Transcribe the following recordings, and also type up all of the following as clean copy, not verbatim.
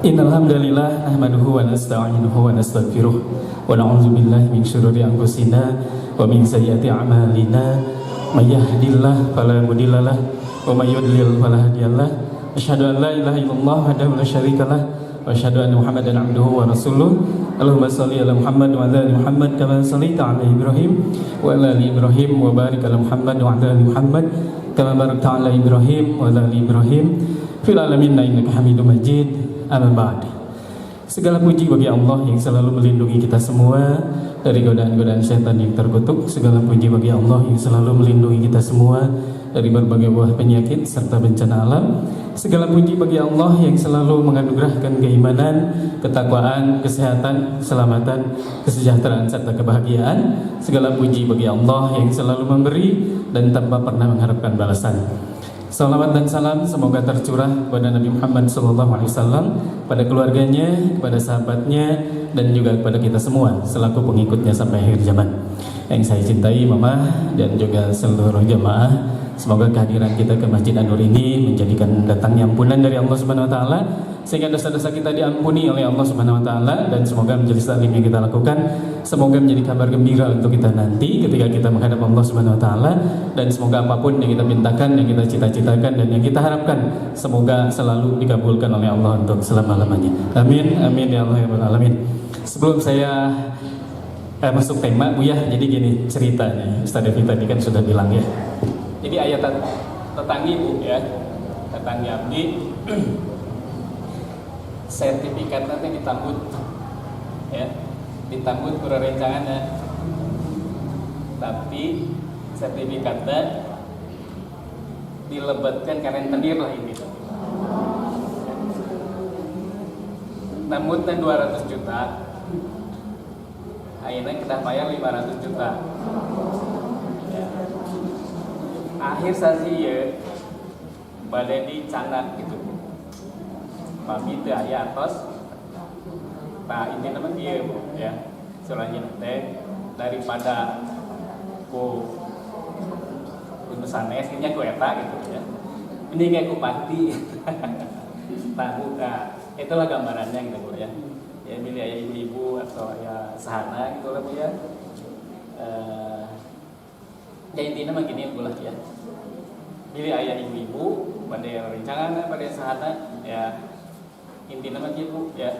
Innal hamdalillah nahmaduhu wa nasta'inuhu wa nastaghfiruh wa na'udzu billahi min shururi anfusina wa min sayyiati a'malina may yahdihillahu fala mudhillalah wa may yudlil fala hadiyalah. Asyhadu an la ilaha illallah wahdahu la syarikalah wa asyhadu anna Muhammadan abduhu wa rasuluh. Allahumma shalli ala Muhammad wa ala ali Muhammad kama shallaita ala Ibrahim wa ala ali Ibrahim wa barik ala Muhammad wa ala ali Muhammad kama barakta ala Ibrahim wa ala ali Ibrahim fil alamin innaka Hamidum Majid. Amma ba'd. Segala puji bagi Allah yang selalu melindungi kita semua dari godaan-godaan setan yang terkutuk. Segala puji bagi Allah yang selalu melindungi kita semua dari berbagai buah penyakit serta bencana alam. Segala puji bagi Allah yang selalu menganugerahkan keimanan, ketakwaan, kesehatan, keselamatan, kesejahteraan serta kebahagiaan. Segala puji bagi Allah yang selalu memberi dan tanpa pernah mengharapkan balasan. Salawat dan salam semoga tercurah kepada Nabi Muhammad SAW, pada keluarganya, kepada sahabatnya, dan juga kepada kita semua selaku pengikutnya sampai akhir zaman. Yang saya cintai Mama dan juga seluruh jamaah, semoga kehadiran kita ke Masjid An-Nur ini menjadikan datangnya ampunan dari Allah Subhanahu Wa Taala, sehingga dosa-dosa kita diampuni oleh Allah Subhanahu Wa Taala, dan semoga majelis taklim yang kita lakukan semoga menjadi kabar gembira untuk kita nanti ketika kita menghadap Allah Subhanahu Wa Taala, dan semoga apapun yang kita mintakan, yang kita cita-citakan, dan yang kita harapkan semoga selalu dikabulkan oleh Allah untuk selama-lamanya. Amin, amin ya Allah ya Rabbal Alamin. Sebelum saya masuk tema Bu ya, jadi gini ceritanya, Ustaz Devi tadi kan sudah bilang ya. Jadi ayat tetanggi Bu ya, tetanggi abdi sertifikat nanti ditambut ya, ditambut kurang rencangannya, tapi sertifikatnya dilebatkan karena tenir lah ini. Tambutnya 200 juta, akhirnya kita bayar 500 juta ya. Akhir sasi ya badai dicanak gitu pamit aya atos nah ini namanya dia ya, soalnya teh daripada ku sanes nya ku eta gitu ya, ini kayak ku pati tahu nah itulah gambarannya gitu Bu ya. Ya milih ayah ibu-ibu atau ayah sahana gitu lah Bu ya. Ya intinya mah gini Bu lah ya, milih ayah ibu-ibu pada rencangan pada sahana ya, intinya mah gitu ya.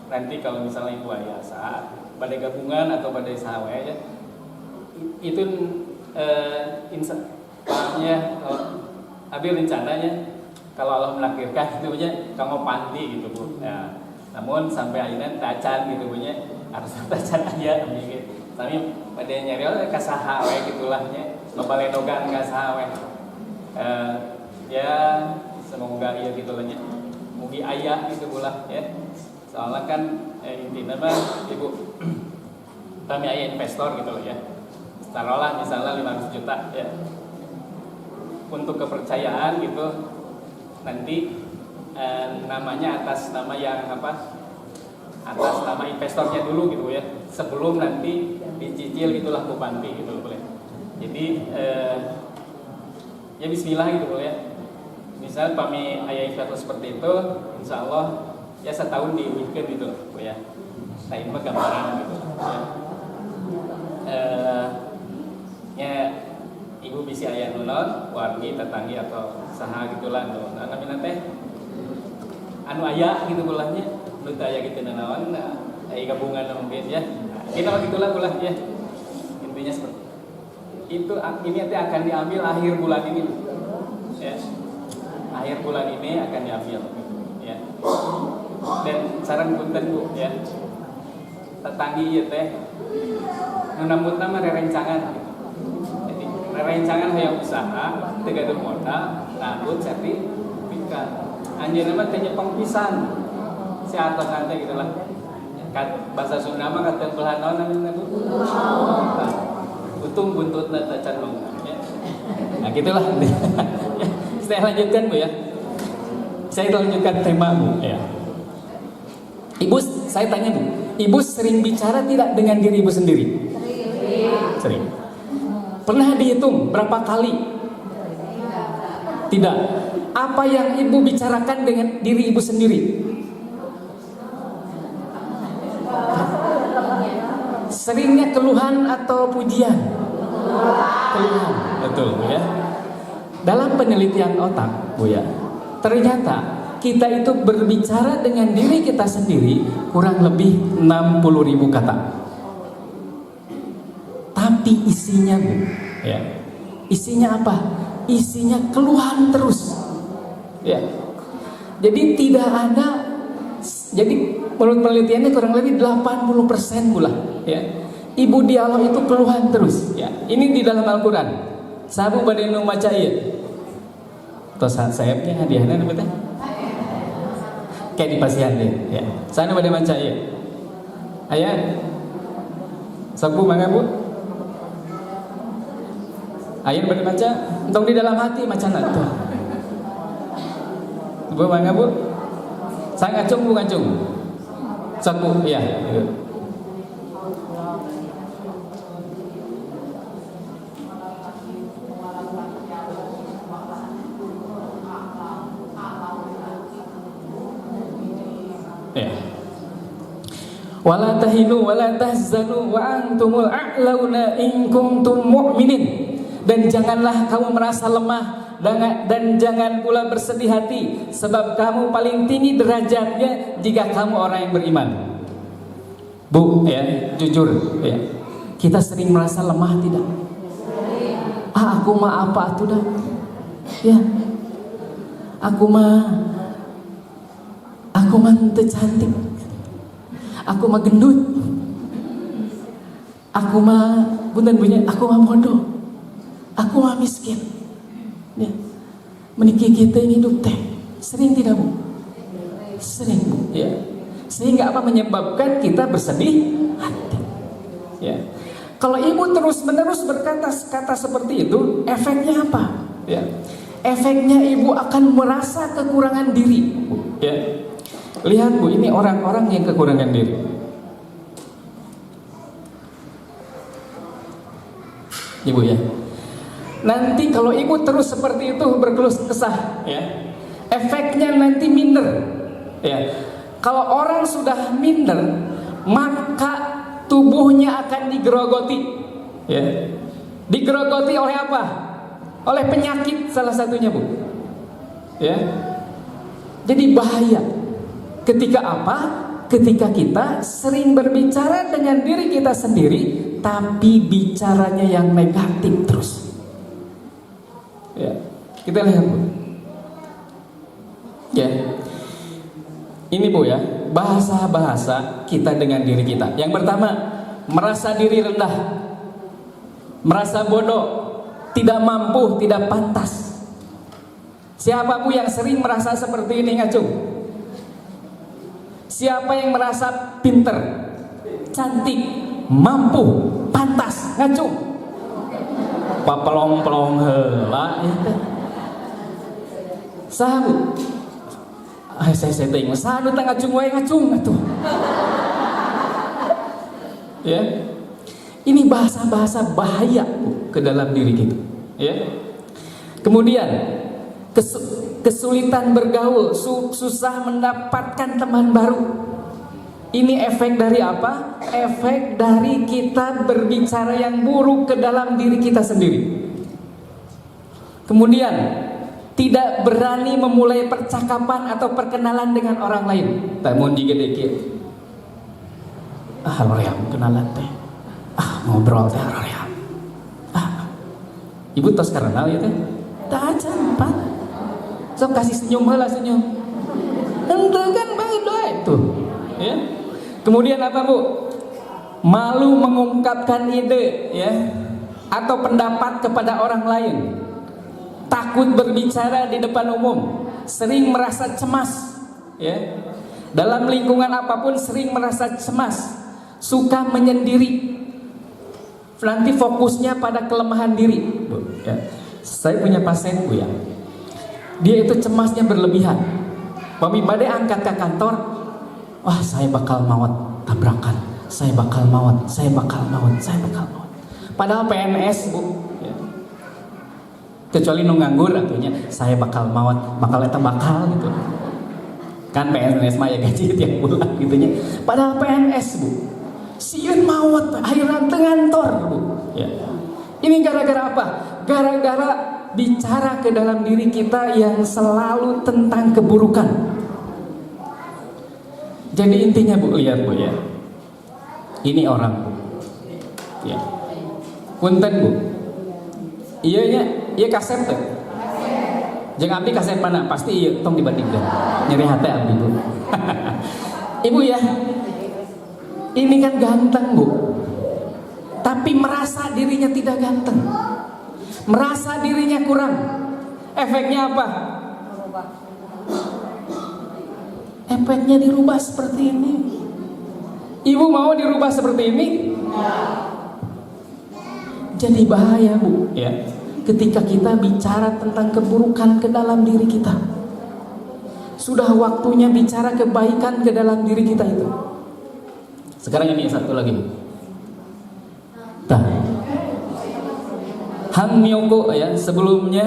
Nanti kalau misalnya ibu ayah sah pada gabungan atau pada sahawe ya, itu insya kalau ambil rencananya kalau Allah menakdirkan gitu punya kamu panti gitu Bu ya. Namun sampai akhirnya tacan gitu punya harus tacan aja gitu. Tapi pada nyari oleh kasaha we gitulahnya lobaledogan kasaha we ya, semoga iya gitulahnya mugi ayah gitu bulah ya. Soalnya kan intinya mah Ibu kami ayah investor gitu loh ya, taruhlah misalnya 500 juta ya, untuk kepercayaan gitu nanti namanya atas nama yang apa, atas nama investornya dulu gitu ya, sebelum nanti dicicil gitulah Bu Panti gitu boleh. Jadi ya bismillah gitu boleh ya. Misal kami ayah investor seperti itu, insya Allah ya setahun diwujudkan gitu Bu ya. Nah ini mah gambaran gitu ya. Ya ibu bisa ayah nunon, wargi, tetanggi atau saha gitulah tuh. Nah namanya teh anu ayah gitu bulahnya, nu ayah gitu nanawan, gabungan mungkin ya. Kita mah gitulah bulah ya. Intinya seperti itu. Ini nanti akan diambil akhir bulan ini, ya. Akhir bulan ini akan diambil, ya. Dan saran punten Bu ya, tetanggi ya teh, nunamut nama rencangan. Jadi rencangan yang usaha, tegaduh modal, nabut sertifikat. Anjeun mah teh nyepeng pisan. Si atos nanti gitu lah. Bahasa Sunda mah kata belah naon namanya Bu? Utung buntutna teh can ya. Nah gitulah. Saya lanjutkan Bu ya. Saya lanjutkan tema Bu ya. Ibu, saya tanya Bu, Ibu sering bicara tidak dengan diri Ibu sendiri? Sering. Pernah dihitung berapa kali? Tidak. apa yang ibu bicarakan dengan diri ibu sendiri? Seringnya keluhan atau pujian? Keluhan, betul Bu ya. Dalam penelitian otak Bu ya, ternyata kita itu berbicara dengan diri kita sendiri kurang lebih 60.000 kata. Tapi isinya Bu ya, isinya apa? Isinya keluhan terus ya. Jadi tidak ada, jadi menurut penelitiannya kurang lebih 80% pula ya, ibu dialog itu keluhan terus ya. Ini di dalam Al-Quran. Sabu badenu maca ieu. Tos sayapnya hadiahna nu teh. Kayak di pasihan deh ya. Sana bade maca ieu. Aya sabu mangga Bu. Aya bade maca, entong di dalam hati macana tuh. Bu mangga Bu. Saya ngacung Bu ngacung. Sabu ya. Ya. Wala tahinu wala tahzanu wa antumul a'launa in kuntum mu'minin. Dan janganlah kamu merasa lemah dan jangan pula bersedih hati, sebab kamu paling tinggi derajatnya jika kamu orang yang beriman. Bu ya, jujur ya, kita sering merasa lemah tidak? Aku mah apa tuh dah ya, aku mah teu cantik, aku mah gendut, aku mah punten punya, aku mah bodoh, aku mah miskin ya. Meniki kita yang hidup teh sering tidak Bu? Sering Bu ya. Sehingga apa menyebabkan kita bersedih hati ya. Kalau ibu terus menerus berkata-kata seperti itu, efeknya apa ya? Efeknya ibu akan merasa kekurangan diri Bu ya. Lihat Bu, ini orang-orang yang kekurangan diri. Ibu ya, nanti kalau ibu terus seperti itu berkeluh kesah ya, efeknya nanti minder ya. Kalau orang sudah minder, maka tubuhnya akan digerogoti ya. Digerogoti oleh apa? Oleh penyakit salah satunya Bu ya. Jadi bahaya. Ketika apa? Ketika kita sering berbicara dengan diri kita sendiri, tapi bicaranya yang negatif terus. Ya, kita lihat Bu. Ya, ini Bu ya, bahasa-bahasa kita dengan diri kita. Yang pertama, merasa diri rendah, merasa bodoh, tidak mampu, tidak pantas. Siapa Bu yang sering merasa seperti ini ngacung? Siapa yang merasa pinter, cantik, mampu, pantas, ngacung? Papelong-pelong heula eta. Saha Bu? Saya teuing saha nu teh ngacung wae ngacung atuh. Ya. Ini bahasa-bahasa bahaya Bu ke dalam diri kita, ya. Kemudian kesulitan bergaul, susah mendapatkan teman baru. Ini efek dari apa? Efek dari kita berbicara yang buruk ke dalam diri kita sendiri. Kemudian tidak berani memulai percakapan atau perkenalan dengan orang lain. Tamun digede kieu. Hoream kenalan teh. Ngobrol teh hoream. Ibu tos karenal ieu teh. Tah acan Pak. Sok kasih senyum heula senyum. Henteu kan bae doa itu. Ya. Kemudian apa Bu? Malu mengungkapkan ide ya atau pendapat kepada orang lain. Takut berbicara di depan umum, sering merasa cemas ya. Dalam lingkungan apapun sering merasa cemas, suka menyendiri. Nanti fokusnya pada kelemahan diri, Bu, ya. Saya punya pasien Bu ya. Dia itu cemasnya berlebihan. Mami badai angkat ke kantor, wah saya bakal maut tabrakan, saya bakal maut, saya bakal maut, saya bakal maut. Padahal PNS Bu ya. Kecuali nu nganggur atunya saya bakal maot, bakal eta bakal gitu. Kan PNS mah ya gaji tiap bulan gitunya. Padahal PNS Bu, sieun maot akhirna teu ngantor Bu. Ya. Ini gara-gara apa? Gara-gara bicara ke dalam diri kita yang selalu tentang keburukan. Jadi intinya Bu, lihat Bu ya. Ini orang Bu. Ya. Punten Bu. Iya nya, iya kaset tuh. Jangan abdi kaset mana? Pasti iya tong dibandingkan. Nyeri hati abdi Bu. Ibu ya. Ini kan ganteng Bu. Tapi merasa dirinya tidak ganteng. Merasa dirinya kurang. Efeknya apa? Efeknya dirubah seperti ini. Ibu mau dirubah seperti ini? Jadi bahaya Bu ya. Ketika kita bicara tentang keburukan ke dalam diri kita. Sudah waktunya bicara kebaikan ke dalam diri kita itu. Sekarang ini satu lagi Bu. Han Myoko ya, sebelumnya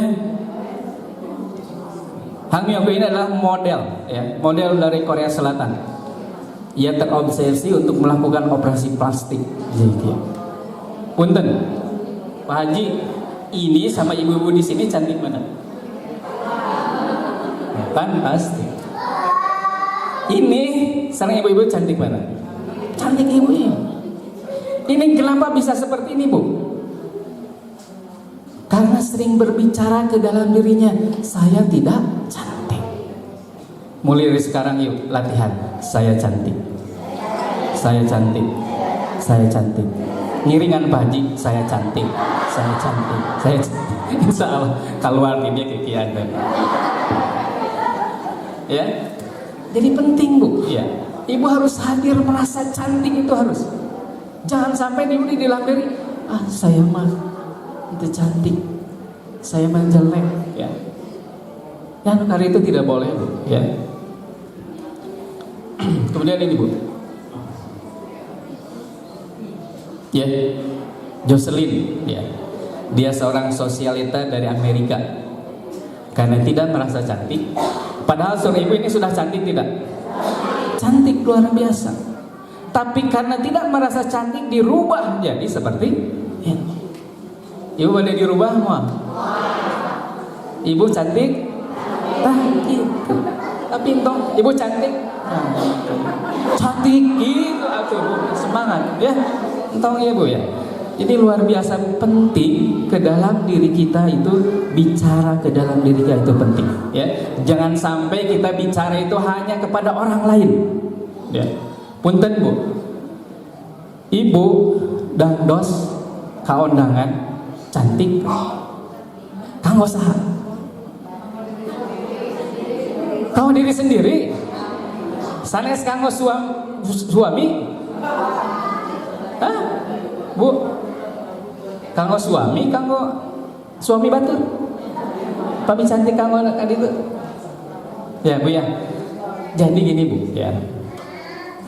Han Myoko ini adalah model ya, model dari Korea Selatan. Ia terobsesi untuk melakukan operasi plastik. Jadi, punten, Pak Haji, ini sama ibu-ibu di sini cantik mana? Kan pasti. Ini sekarang ibu-ibu cantik mana? Cantik ibu ini. Ini kenapa bisa seperti ini Bu? Karena sering berbicara ke dalam dirinya, saya tidak cantik. Mulai dari sekarang yuk latihan, saya cantik, saya cantik, saya cantik. Ngiringan Pak Haji, saya cantik, saya cantik, saya cantik. Insya Allah keluar dia kikian deh. Ya, jadi penting Bu. Ya, ibu harus hadir merasa cantik itu harus. Jangan sampai ibu di dalam diri, saya mah itu cantik, saya mah jelek. Ya, yang hari itu tidak boleh Bu. Ya. Kemudian ini Bu. Ya, Jocelyn, ya, dia seorang sosialita dari Amerika. Karena tidak merasa cantik, padahal seorang ibu ini sudah cantik tidak? Cantik luar biasa. Tapi karena tidak merasa cantik dirubah jadi seperti ya. Ibu boleh dirubah mau? Ibu cantik? Gitu. Tapi entong ibu cantik? Cantik gitu atuh Bu, semangat ya. Entong ya Bu ya. Jadi luar biasa penting ke dalam diri kita itu, bicara ke dalam diri kita itu penting ya. Jangan sampai kita bicara itu hanya kepada orang lain. Ya. Punten Bu. Ibu dangdos kaundangan cantik. Kanggo saha? Kau diri sendiri. Sanes kanggo suami? Hah? Bu, kanggo suami batur. Pami cantik kanggo anak itu. Ya Bu ya. Jadi gini Bu ya.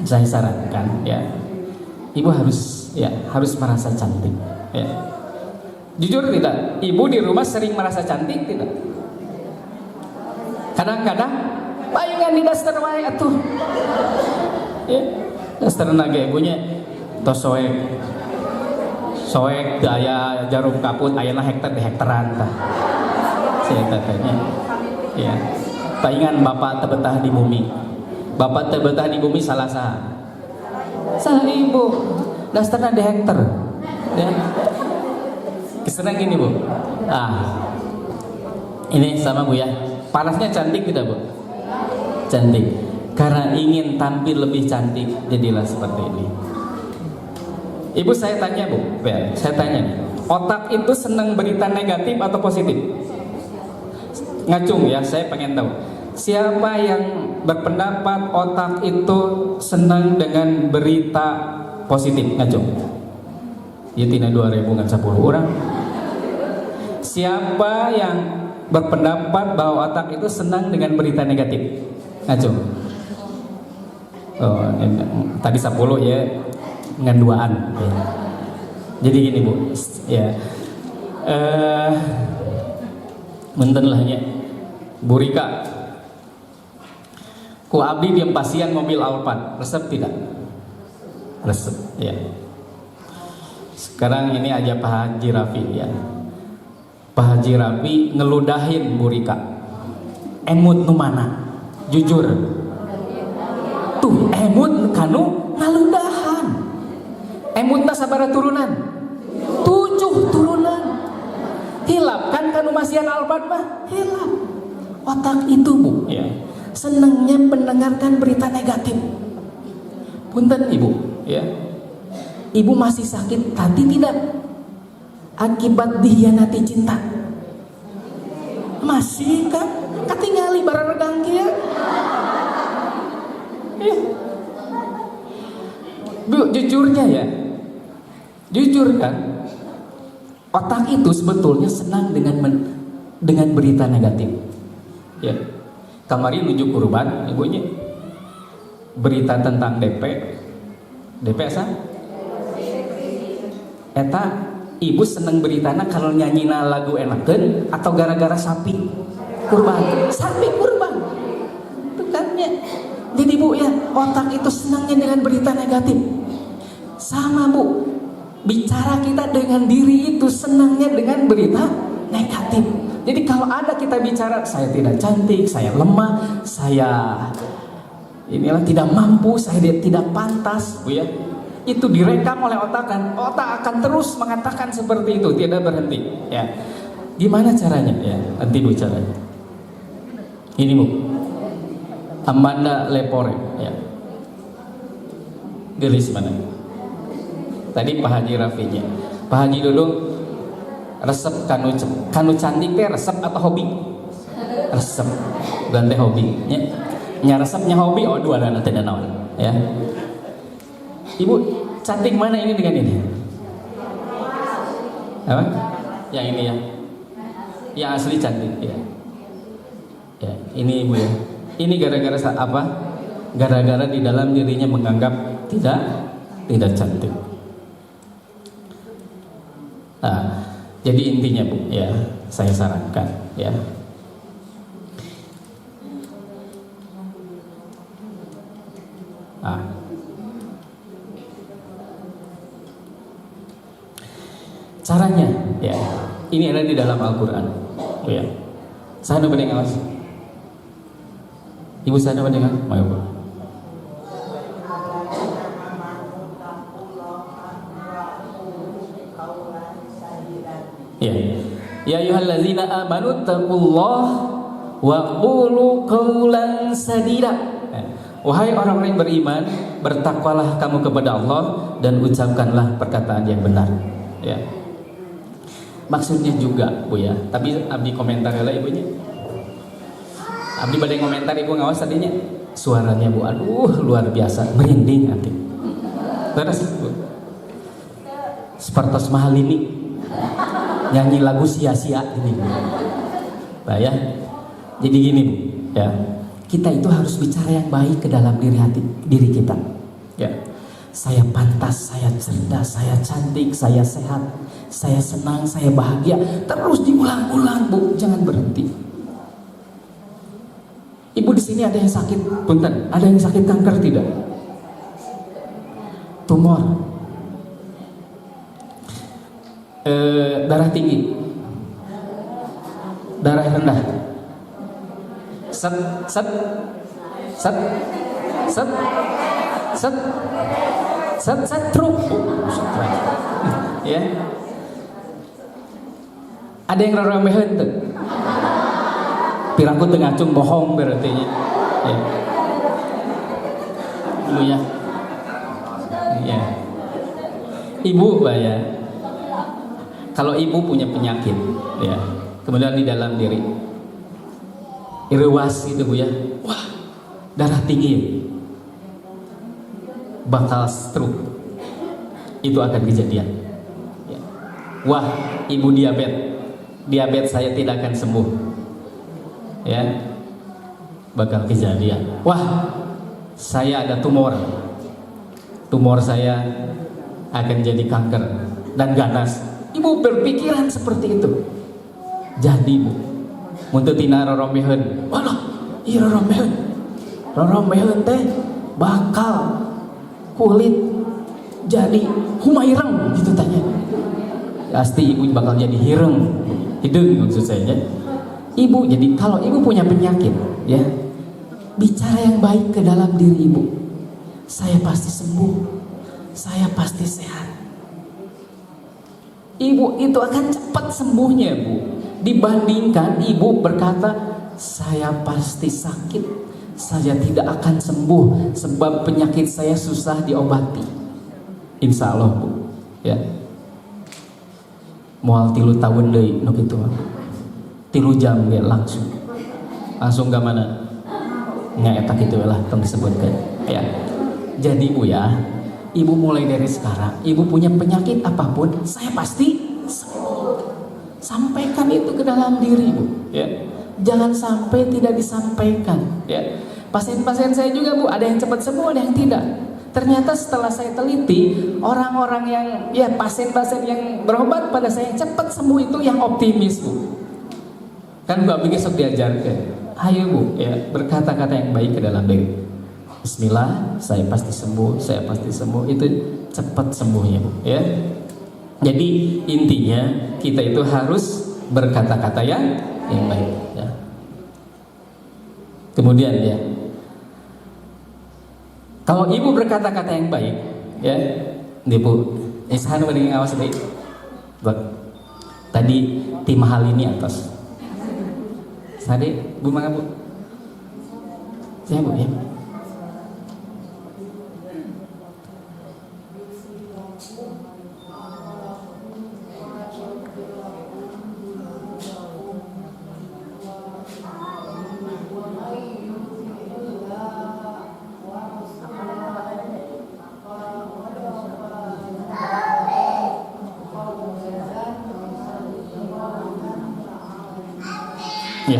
Saya sarankan ya. Ibu harus merasa cantik ya. Jujur tidak? Ibu di rumah sering merasa cantik tidak? Kadang-kadang palingan di daster wae atuh. Ya. Daster nage ibunya tos soek daya jarum kaput ayeuna hektar di hektaran tah. Saya katanya. Ya. Palingan bapak terbetah di bumi. Bapak terbetah di bumi salah ibu. Dasterna di hektar. Ya. Kesenang gini Bu. Ini sama Bu ya. Parasnya cantik tidak Bu? Cantik. Karena ingin tampil lebih cantik, jadilah seperti ini. Ibu saya tanya Bu, ya, saya tanya nih, otak itu senang berita negatif atau positif? Ngacung ya, saya pengen tahu. Siapa yang berpendapat otak itu senang dengan berita positif? Ngacung. Ya tina 2000 ngan 10 orang. Siapa yang berpendapat bahwa otak itu senang dengan berita negatif? Ngacung. Oh, tadi 10 ya, ngan 2an. Ya. Jadi gini Bu, ya. Menten lah nya. Bu Rika, ku abdi diem pasien mobil Alphard, resep tidak? Resep, ya. Sekarang ini aja Pak Haji Rafi ya. Pak Haji Rafi ngeludahin Bu Rika. Emut nu mana? Jujur. Tuh emut kanu ngaludahan. Emutna sabaraha turunan? 7 turunan. Hilap kan kanu masian Alphard mah? Hilap. Otak itu Bu ya. Senangnya mendengarkan berita negatif. Punten Ibu ya. Ibu masih sakit hati tidak? Akibat dikhianati cinta. Masih kan? Katingali bararegang kieu. Ya. Bu, jujurnya ya. Jujur kan? Otak itu sebetulnya senang dengan berita negatif. Ya. Kamari nuju kurban ibunya. Berita tentang DP. DP asa? Eta ibu seneng beritana kalau nyanyina lagu enakeun atau gara-gara sapi kurban. Sapi kurban. Itu kan ya. Jadi Bu ya, otak itu senangnya dengan berita negatif. Sama Bu, bicara kita dengan diri itu senangnya dengan berita negatif. Jadi kalau ada kita bicara saya tidak cantik, saya lemah, saya inilah tidak mampu, saya tidak pantas, Bu ya. Itu direkam oleh otak kan. Otak akan terus mengatakan seperti itu, tidak berhenti, ya. Gimana caranya? Ya, nanti Bu caranya. Ini Bu. Amanda Lepore, ya. Gelis mana? Tadi Pak Haji Rafinya. Pak Haji Dudung resep kanu cantik teh resep atau hobi? Resep. Dan teh hobi. Nya resepnya hobi oh dua dana teh naon, ya. Ibu cantik mana ini dengan ini? Apa? Yang ini ya. Yang asli cantik ya. Ya, ini Ibu ya. Ini gara-gara apa? Gara-gara di dalam dirinya menganggap tidak cantik. Nah, jadi intinya Bu, ya, saya sarankan, ya. Nah, caranya, ya, ini ada di dalam Al-Quran, ya. Saya udah mendengar, Ibu saya udah mendengar, mau Bu. Ya, ya ayyuhallazina amanu taqullah wa qulu qawlan sadida. Wahai orang-orang yang beriman, bertakwalah kamu kepada Allah dan ucapkanlah perkataan yang benar. Ya. Maksudnya juga Bu ya, tapi abdi komentar lah ibunya. Abdi badai komentar ibu ngawas tadinya. Suaranya Bu, aduh luar biasa, merinding nanti. Terus Bu. Spartos Mahalini nyanyi lagu sia-sia ini. Nah ya. Jadi gini Bu, ya. Kita itu harus bicara yang baik ke dalam diri kita. Ya. Saya pantas, saya cerdas, saya cantik, saya sehat, saya senang, saya bahagia. Terus diulang-ulang Bu, jangan berhenti. Ibu di sini ada yang sakit, punten, ada yang sakit kanker tidak? Tumor, darah tinggi, darah rendah, set, truk, ya. Ada yang rameheun tuh. Pirangku tengah cung bohong berarti ya. Dulu ya. Ya. Ibu Pak ya. Kalau ibu punya penyakit ya, kemudian di dalam diri irewas gitu Bu ya. Wah, darah tinggi. Bakal stroke. Itu akan kejadian. Ya. Wah, ibu diabetes saya tidak akan sembuh. Ya, bakal kejadian. Wah, saya ada tumor saya akan jadi kanker dan ganas. Ibu berpikiran seperti itu. Jadi Bu, Mun teu tina rorombeheun. Walah, ieu rorombeheun teh bakal kulit jadi humaireng gitu tanya. Pasti ibu bakal jadi hireng, hidung maksud saya. Ibu, jadi kalau ibu punya penyakit, ya, bicara yang baik ke dalam diri ibu. Saya pasti sembuh, saya pasti sehat. Ibu itu akan cepat sembuhnya, Bu. Dibandingkan ibu berkata, saya pasti sakit, saya tidak akan sembuh sebab penyakit saya susah diobati. Insya Allah, Bu, ya. Moal 3 tahun deui nu kitu. 3 jam ge langsung ke mana? Nya eta kitu lah tong disebutkeun, ya. Jadi Bu ya, ibu mulai dari sekarang, ibu punya penyakit apapun, saya pasti sembuh. Sampaikan itu ke dalam diri, Bu, ya. Jangan sampai tidak disampaikan, ya. Pasien-pasien saya juga, Bu, ada yang cepat sembuh, ada yang tidak. Ternyata setelah saya teliti, orang-orang yang, ya, pasien-pasien yang berobat pada saya yang cepat sembuh itu yang optimis, Bu. Kan Mbak Bigi sok diajarkan, ayo Bu, ya, berkata-kata yang baik ke dalam diri. Bismillah, saya pasti sembuh, saya pasti sembuh. Itu cepat sembuhnya, Bu, ya. Jadi intinya kita itu harus berkata-kata yang baik, ya. Kemudian, ya, kalau ibu berkata-kata yang baik, ya, ibu, isahan mending awas baik. Tadi tim hal ini atas. Tadi Bu mangga Bu. Saya Bu, ya. Ya,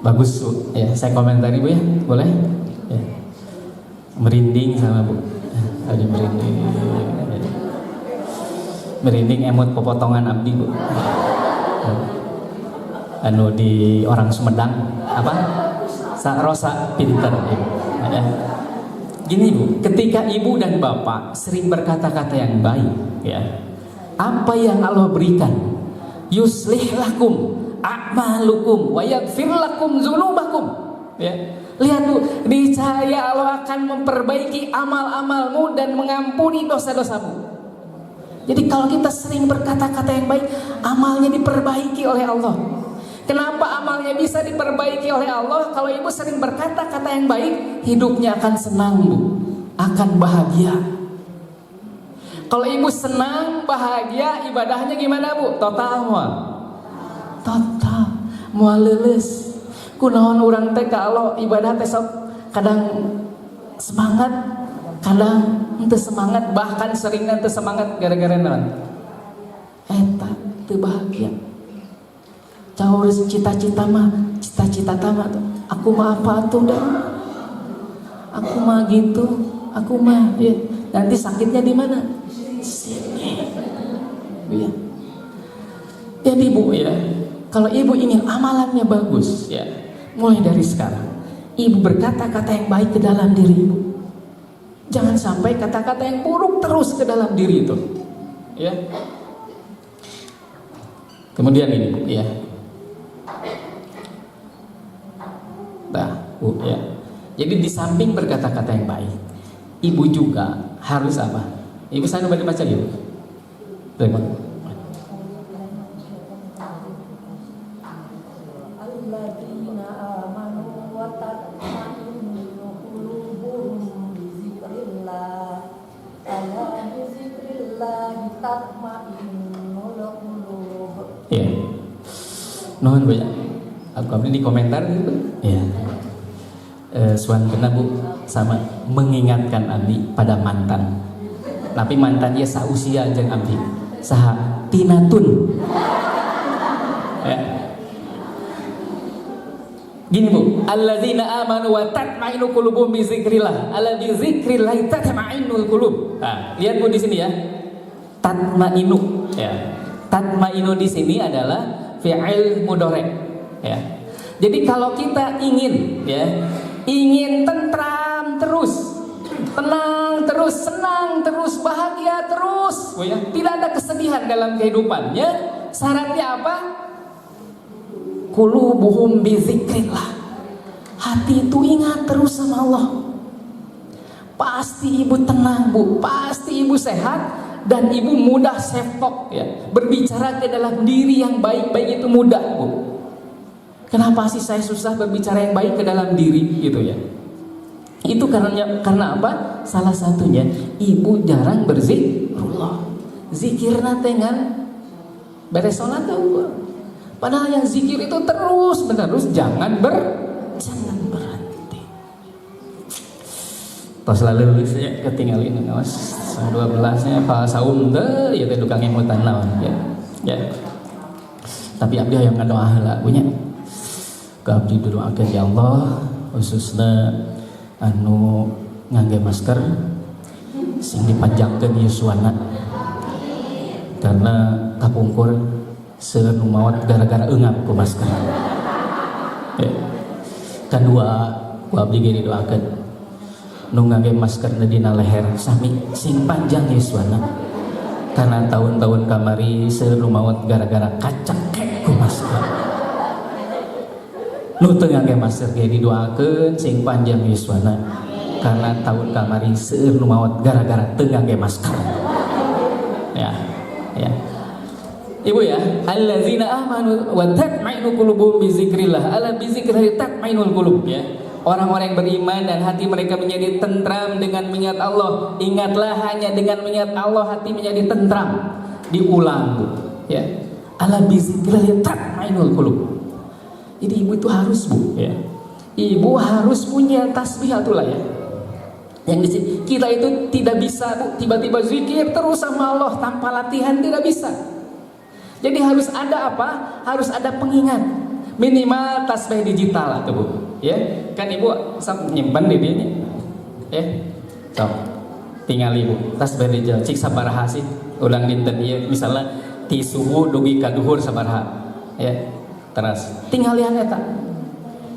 bagus Bu. Ya, saya komentari Bu, ya, boleh? Ya. Merinding sama Bu. Ada merinding. Merinding emot pepotongan abdi Bu. Anu di orang Sumedang apa? Rosa pinter Ibu. Ya. Gini Bu, ketika ibu dan bapak sering berkata-kata yang baik, ya, apa yang Allah berikan, yuslih lakum a'malukum wa yaghfir lakum dzunubakum, ya. Lihat Bu, niscaya Allah akan memperbaiki amal-amalmu dan mengampuni dosa-dosamu. Jadi kalau kita sering berkata-kata yang baik, amalnya diperbaiki oleh Allah. Kenapa amalnya bisa diperbaiki oleh Allah? Kalau ibu sering berkata-kata yang baik, hidupnya akan senang Bu, akan bahagia. Kalau ibu senang, bahagia, ibadahnya gimana Bu? Total moal leuleus. Kunaon urang teh ka Allah ibadah teh sok kadang semangat, kadang henteu semangat, bahkan seringna teu semangat gara-gara naon? Eta teu bahagia. Caur cita-cita mah tuh. Aku mah apa tuh dah? Aku mah gitu, aku mah ya. Nanti sakitnya di mana? Sini. Ya. Jadi Bu, ya, kalau ibu ingin amalannya bagus, ya, mulai dari sekarang ibu berkata-kata yang baik ke dalam diri ibu. Jangan sampai kata-kata yang buruk terus ke dalam diri itu, ya. Kemudian ini, ya, nah Bu, ya. Jadi di samping berkata-kata yang baik, ibu juga harus apa? Ibu saya baca yuk. Ya, nuhun Bu, ya. Aku di komentar gitu, ya. Suan kena Bu, sama mengingatkan abdi pada mantan. Tapi mantannya sausia jeung abdi. Saha tinatun. Ya. Gini Bu, alladzina amanu wa tatma'innu qulubuhum bi dzikrillah. Ala bi dzikrillah tatma'innul qulub. Nah, lihat Bu di sini ya. Tatma'innu, ya. Tatma'innu di sini adalah fi'il mudhari'. ya. Jadi kalau kita ingin ingin tentram terus, tenang terus, senang terus, bahagia terus, Bu ya. Tidak ada kesedihan dalam kehidupannya. Syaratnya apa? Qulubuhum bizikrillah. Hati itu ingat terus sama Allah. Pasti ibu tenang, Bu. Pasti ibu sehat dan ibu mudah self talk ya. Berbicara ke dalam diri yang baik-baik itu mudah, Bu. Kenapa sih saya susah berbicara yang baik ke dalam diri gitu ya? Itu karena apa? Salah satunya ibu jarang berzikrullah. Zikirna dengan beres salat tuh. Padahal yang zikir itu terus menerus, jangan berhenti. Tos lalu lulusnya ketinggalin mas 12-nya Pak Saum teh ya teh dukang emutan naon ya. Tapi abdi hayang ngadoa heula punya. Ka abdi doakeun ya Allah khususna anu ngangge masker sing dipanjangkeun yuswana. Karena kapungkur seueur nu maot gara-gara eungap ku masker. Ya. Kadua ku abdi ge didoakeun nu ngangge masker dina leher sami sing panjang yuswana. Karena tahun-tahun kamari seueur nu maot gara-gara kacekek ku masker. Nu teu ngangge masker ge didoakeun sing panjang yuswana. Karena tahun kamari seueur nu maot gara-gara teu ngangge masker. Ya. Ibu ya, allazina amanu wa tatma'innu qulubuhum bi dzikrillah. Ala bi dzikrillah tatma'innul qulub ya. Orang-orang yang beriman dan hati mereka menjadi tentram dengan mengingat Allah. Ingatlah hanya dengan mengingat Allah hati menjadi tentram. Diulang Bu ya. Ala bi dzikrillah tatma'innul qulub. Jadi ibu itu harus Bu ya. Ibu harus punya tasbihatullah ya. Yang di sini kita itu tidak bisa Bu tiba-tiba zikir terus sama Allah tanpa latihan, tidak bisa. Jadi harus ada apa? Harus ada pengingat. Minimal tasbih digital atau Bu. Ya, kan Ibu sok nyimpen di dinya. Ya. Sok. Tinggal Ibu tasbih digital cik sabaraha sih? Ulang dinten ieu misalnya ti subuh dugi ka duhur sabaraha. Ya. Terus tinggalian eta.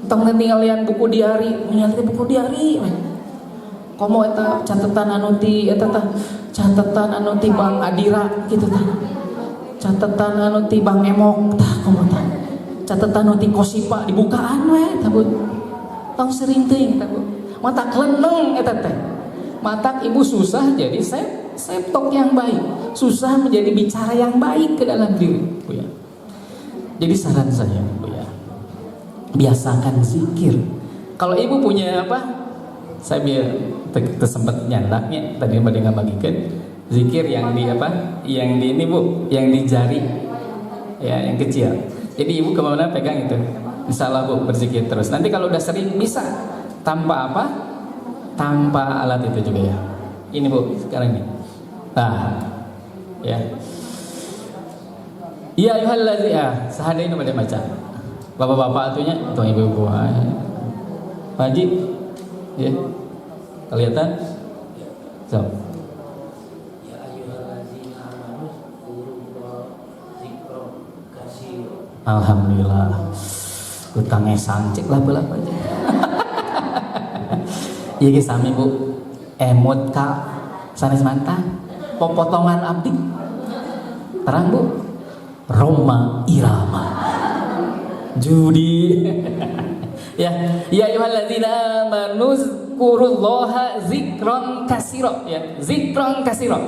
Tong tinggalian buku diari, ningali buku diari. Komo eta catatan anu ti eta tah catatan anu ti Bang Adira gitu tah. Catatan anu ti Bang Emok tah komo tah. Catatan anu ti Kosipa dibukaan we tah Bu. Tong sering teuing tah Bu. Mata keleneng eta teh. Mata ibu susah jadi septok yang baik. Susah menjadi bicara yang baik ke dalam diri Bu ya. Jadi saran saya Bu ya. Biasakan zikir. Kalau ibu punya apa? Saya biar sempat nyandaknya tadi pada ngabagikan zikir yang di apa? Yang di ini Bu, yang di jari. Ya, yang kecil. Jadi ibu kemana pegang itu. Insyaallah Bu berzikir terus. Nanti kalau udah sering bisa tanpa apa? Tanpa alat itu juga ya. Ini Bu, sekarang ini. Nah. Ya. Ya ayyuhallazina sahadain pada baca. Bapak-bapak atunya, atau ibu-ibu. Pak Haji. Ya. Kelihatan? So. Alhamdulillah. Utangnya sancik lah aja. Iya ge sami Bu. Emot ka sanes mantan. Popotongan abdi. Terang Bu. Roma Irama. Judi. Ya ayyuhalladzina amanu zkurullaha zikron katsira ya, zikron katsira.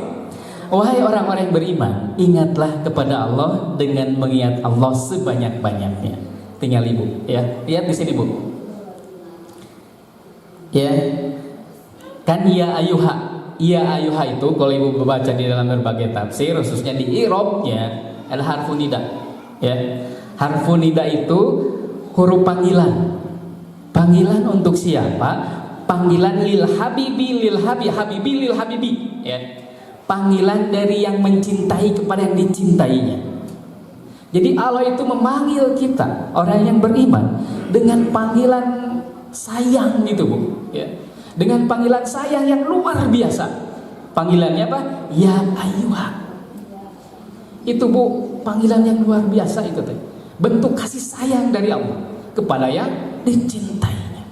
Wahai orang-orang yang beriman, ingatlah kepada Allah dengan mengingat Allah sebanyak-banyaknya. Tinggal Ibu ya. Lihat di sini Bu. Ya. Kan ya ayuha itu kalau Ibu baca di dalam berbagai tafsir khususnya di i'rabnya ada harfu nida. Ya. Harfu nida itu huruf panggilan. Panggilan untuk siapa? Panggilan lil habibi ya. Panggilan dari yang mencintai kepada yang dicintainya. Jadi Allah itu memanggil kita orang yang beriman dengan panggilan sayang gitu Bu ya. Dengan panggilan sayang yang luar biasa. Panggilannya apa? Ya ayyuha. Itu Bu, panggilan yang luar biasa itu teh. bentuk kasih sayang dari Allah kepada yang dicintainya.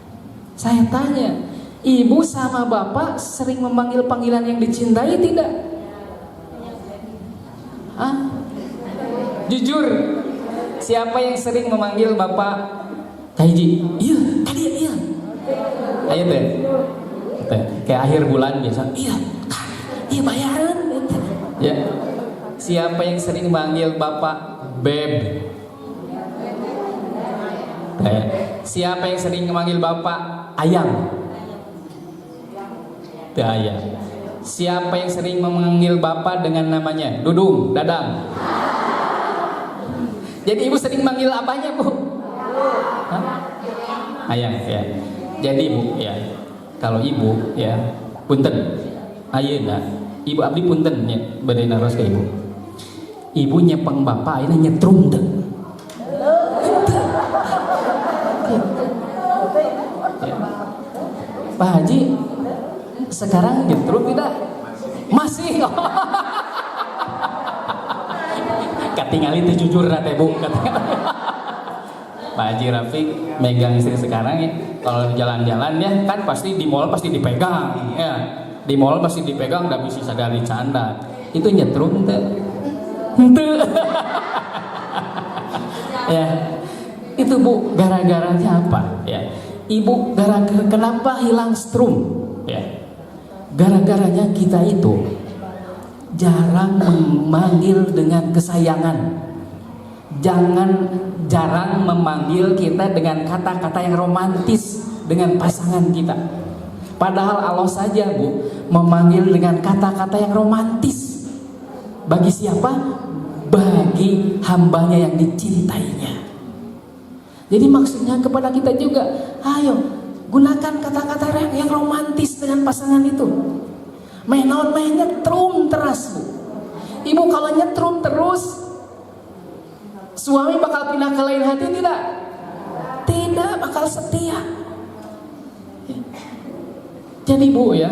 Saya tanya, ibu sama bapak sering memanggil panggilan yang dicintai tidak? Hah? Jujur, siapa yang sering memanggil bapak Haji? Iya, tadi iya. Ayo deh. Kayak akhir bulan biasa. Iya, iya bayaran. Ya. Siapa yang sering memanggil bapak Beb? Siapa yang sering memanggil bapak Ayang? Ayang. Siapa yang sering memanggil bapak dengan namanya Dudung, Dadang? Jadi ibu sering manggil apanya, Bu? Hah? Ayang, ya. Jadi Bu, ya. Kalau ibu, ya, punten. Ayeuna, ibu abdi punten ya, bade naros ke ibu. Ibu nyepeng bapak, ayeuna nyetrum teh. Ya. Pak Haji, sekarang nyetrum tidak? Masih. Katingali itu jujur nate Bu. Pak Haji Rafiq megang istri sekarang ya, kalau jalan-jalan ya kan pasti di mall pasti dipegang ya, di mall pasti dipegang, udah bisa sadari canda itu nyetrum teh ya itu Bu, gara-garanya apa ya ibu, gara-gara kenapa hilang strum ya, gara-garanya kita itu jarang memanggil dengan kesayangan, jarang memanggil kita dengan kata-kata yang romantis dengan pasangan kita. Padahal Allah saja Bu memanggil dengan kata-kata yang romantis. Bagi siapa? Bagi hambanya yang dicintainya. Jadi maksudnya kepada kita juga, ayo gunakan kata-kata yang romantis dengan pasangan itu. Main nyetrum terus Bu. Ibu kalau nyetrum terus, suami bakal pindah ke lain hati tidak? Tidak, bakal setia. Jadi Bu ya,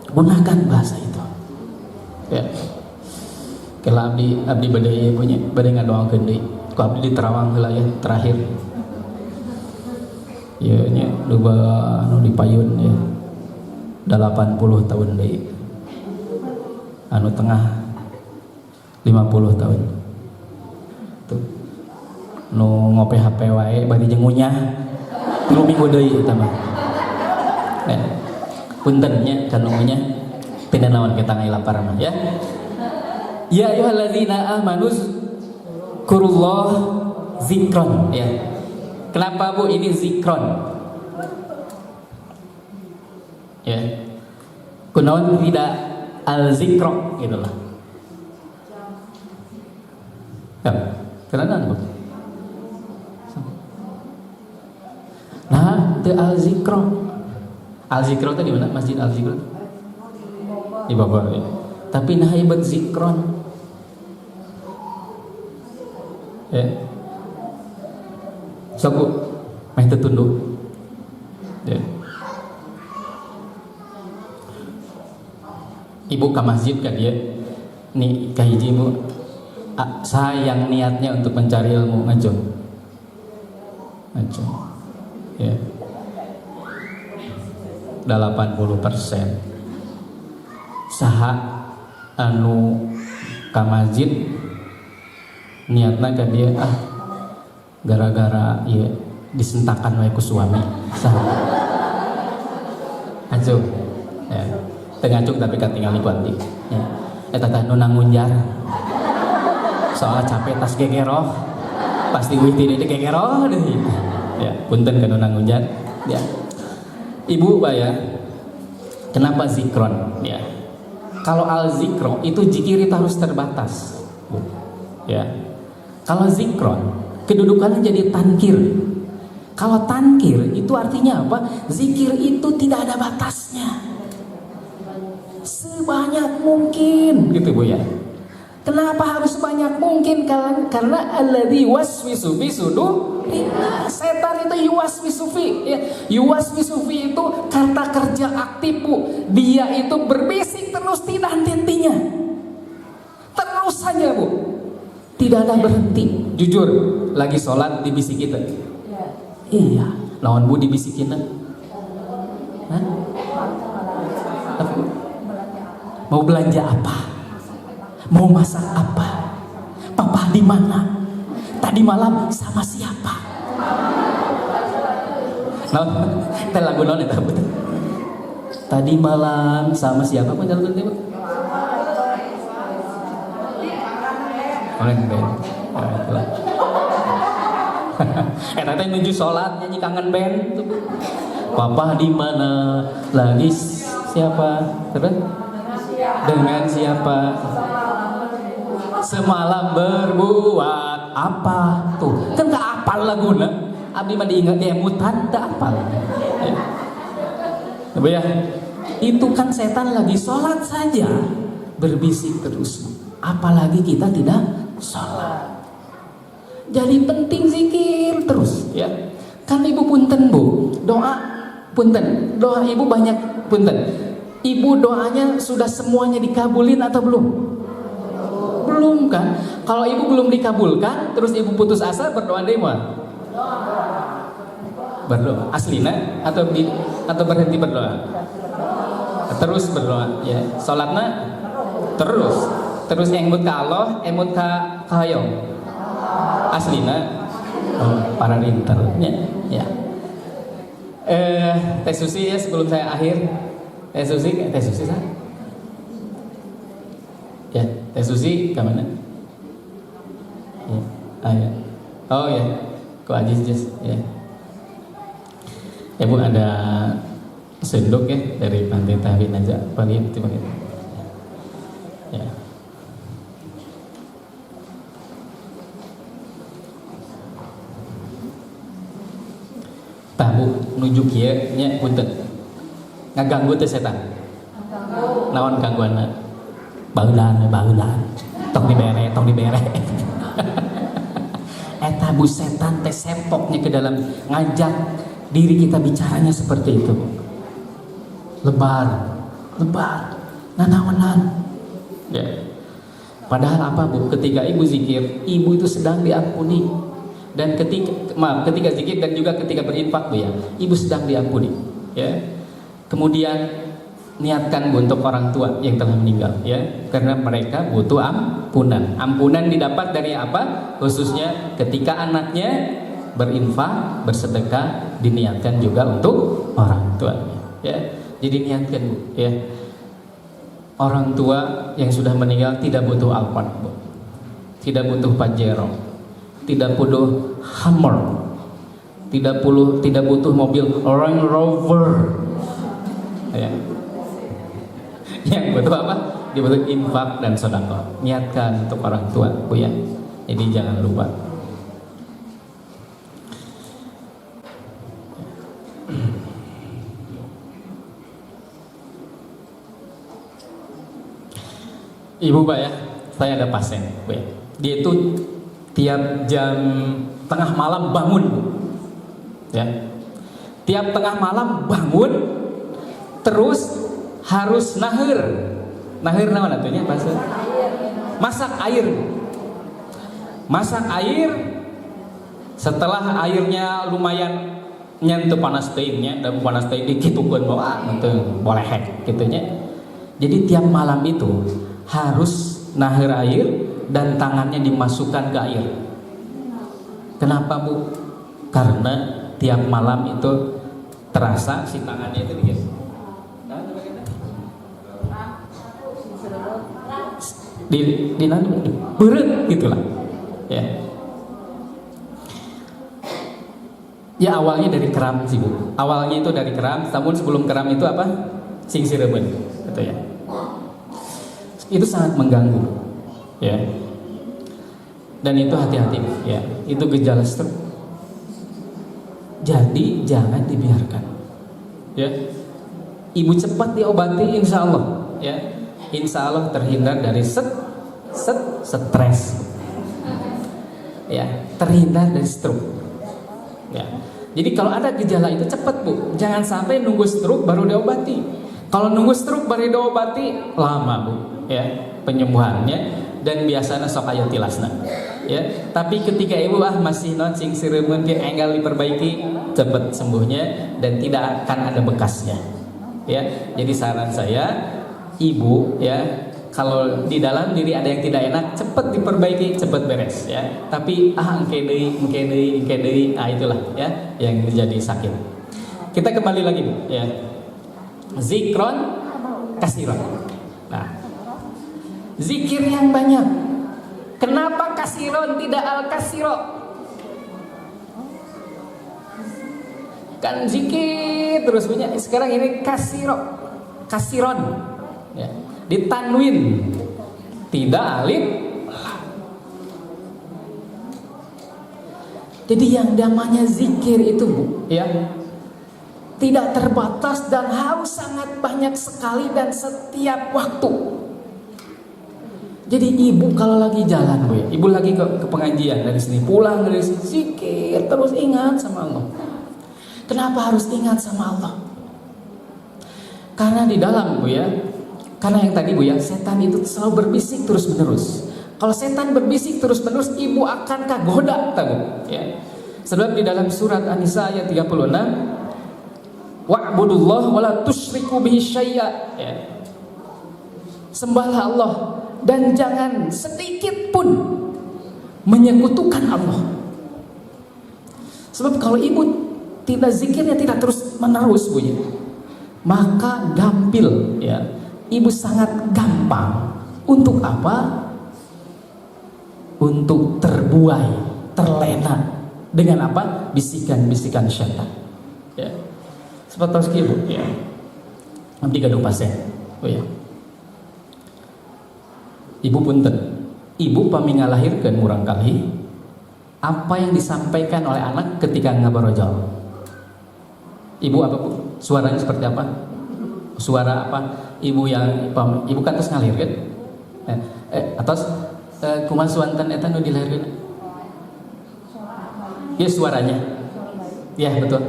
gunakan bahasa itu. Ya. Kalau abdi badai punya, badai ngadoakeun deui. Ku abdi di Terawang heula ya terakhir. Ya nya loba anu dipayun ya. 80 tahun deui. Anu tengah 50 tahun. Nu ngopi HP wae bari jeung ngunyah 3 minggu deui eta mah. Punten nya can ngunyah pina naon kita ngai lapar mah ya. Ya ayyuhalladzina amanu zkurullah zikron ya. Kenapa Bu ini zikron? Ya. Kunaon tidak al-zikro gitu lah. Ya, kenalan Bu. Nah, itu al-zikro. Al-zikro itu di mana? Masjid al-zikro? Di Bogor ya. Tapi nah ibadah zikron. Ya. So Bu, main tertunduk. Ya. Ibu ke masjid kan dia. Nih kahiji Bu. Saya yang niatnya untuk mencari ilmu ngajong. Ya. 80% saha anu ka masjid niatna ka dia gara-gara ieu disentakan wae ku suami saha acung ya teu ngacung tapi katingali ku abdi ya eta teh nu nangunjar soal capek tas gegeroh pasti witi deui gegeroh deui ya punten ka nu nangunjar ya. Ibu ya, kenapa zikron ya? Kalau al-zikro itu zikir itu harus terbatas ya. Kalau zikron kedudukannya jadi tankir. Kalau tankir itu artinya apa? Zikir itu tidak ada batasnya, sebanyak mungkin gitu Bu ya. Kenapa harus banyak mungkin? Karena alladzi waswisu fi sudurillah. Setan itu yuwaswisu fi ya. Yuwaswisu fi itu kata kerja aktif Bu. Dia itu berbisik terus tidak henti-hentinya. Terus saja Bu. tidak ada berhenti. Jujur, lagi sholat dibisikin. Iya, lawan bu dibisikin. Hah? Mau belanja apa? Mau masak apa? Papa di mana? Tadi malam sama siapa? Nah, kita lagu non itu betul. Tadi malam sama siapa? Apa jalan tadi? Orang band. Nanti menuju sholat nyanyi kangen band. Papa di mana? Lagi siapa? Terus? Dengan siapa? Semalam berbuat apa? Tuh, kan gak apal laguna. Abdi mah diingat emutan, gak apal. Ya, itu kan setan lagi sholat saja berbisik terus. Apalagi kita tidak sholat. Jadi penting zikir terus, ya. Kan ibu punten bu, doa punten, doa ibu banyak punten. Ibu doanya sudah semuanya dikabulin atau belum? Belum kan? Kalau ibu belum dikabulkan, terus ibu putus asa, berdoa deh mah? Berdoa aslina atau berhenti berdoa? Terus berdoa, ya. Sholatnya terus emut ka Allah, emut ka hayong. Aslina, para rinternya, ya. Teh Susi ya, sebelum saya akhir. Teh Susi sah? Ya, Teh Susi ke mana? Ya. Ya. Oh ya, Ko Ajis ya. Ya Bu, ada sendok ya dari Pantai Tahwin aja, paling itu begitu. Ya. Tahu nuju kieu nya punten. Ngaganggu teh setan. Naon gangguanna? Baeulan. Tong dibere. Eta bu setan teh sepoknya ke dalam ngajak diri kita bicaranya seperti itu. Lebar. Nanaonan. Ya. Padahal apa bu? Ketika ibu zikir, ibu itu sedang diampuni. Dan ketika zikir dan juga ketika berinfak bu ya, ibu sedang diampuni. Ya. Kemudian niatkan untuk orang tua yang telah meninggal ya, karena mereka butuh ampunan. Ampunan didapat dari apa? Khususnya ketika anaknya berinfak, bersedekah, diniatkan juga untuk orang tuanya ya. Jadi niatkan Bu ya. Orang tua yang sudah meninggal tidak butuh Alphard Bu. Tidak butuh Pajero. Tidak butuh Hummer. Tidak butuh mobil Range Rover. Ya. Yang butuh apa? Dibutuh infak dan sedekah. Niatkan untuk orang tua, Bu ya. Jadi jangan lupa. Ibu Pak ya, saya ada pasien, Bu ya. Dia itu tiap jam tengah malam bangun, Bu. Ya. Tiap tengah malam bangun. Terus harus nahir naon atunya bahasa? Masak air. Setelah airnya lumayan nyentuh panas teuingnya, dan panas teuing dikitukeun bawa teu boleh hek kitunya. Jadi tiap malam itu harus nahir air dan tangannya dimasukkan ke air. Kenapa Bu? Karena tiap malam itu terasa si tangannya itu dikit. Di beureut gitulah ya. Ya awalnya dari keram sih Bu. Awalnya itu dari keram, namun sebelum keram itu apa? Sing sirebeun gitu ya. Itu sangat mengganggu ya. Dan itu hati-hati ya. Itu gejala stroke. Jadi jangan dibiarkan ya. Ibu cepat diobati insya Allah ya. Insya Allah terhindar dari stres ya, terhindar dari stroke ya. Jadi kalau ada gejala itu cepat Bu, jangan sampai nunggu stroke baru diobati. Kalau nunggu stroke baru diobati lama Bu ya penyembuhannya, dan biasanya sok aya tilasna. ya. Tapi ketika ibu masih sing sireun ge enggal diperbaiki, cepat sembuhnya dan tidak akan ada bekasnya. Ya. Jadi saran saya, ibu ya, kalau di dalam diri ada yang tidak enak, cepat diperbaiki, cepat beres ya. Tapi engke deui, itulah ya yang menjadi sakit. Kita kembali lagi ya. Zikron kasiron. Nah, zikir yang banyak. Kenapa kasiron tidak al-kasiro? Kan zikir terus punya. Sekarang ini kasiro, kasiron ya. Ditanwin, tidak alif. Jadi yang namanya zikir itu Bu ya, tidak terbatas dan harus sangat banyak sekali dan setiap waktu. Jadi ibu kalau lagi jalan Bu ya, ibu lagi ke pengajian dari sini, pulang dari sini, zikir terus, ingat sama Allah. Kenapa harus ingat sama Allah? Karena di dalam Bu ya, karena yang tadi Bu ya, setan itu selalu berbisik terus menerus. Kalau setan berbisik terus menerus, ibu akan kagoda tahu ya. Sebab di dalam surat An-Nisa ayat 36, wa'budullah wa la tusyriku bihi syai'a ya. Sembahlah Allah dan jangan sedikit pun menyekutukan Allah. Sebab kalau ibu tidak zikirnya tidak terus menerus Bu ya, maka gampil ya. Ibu sangat gampang untuk apa? Untuk terbuai, terlena dengan apa? Bisikan-bisikan syaitan. Ya. Seperti ibu, ya. Nanti gaduh pasien. Oh ya. Ibu punten. Ibu pami ngalahirkeun murang kali apa yang disampaikan oleh anak ketika ngabarojol. Ibu apa Bu? Suaranya seperti apa? Suara apa? Ibu yang ibu kan terus ngalir kan? Atas kumaha suanten eta nu dilahirkeun? Ya suaranya. Ya betul.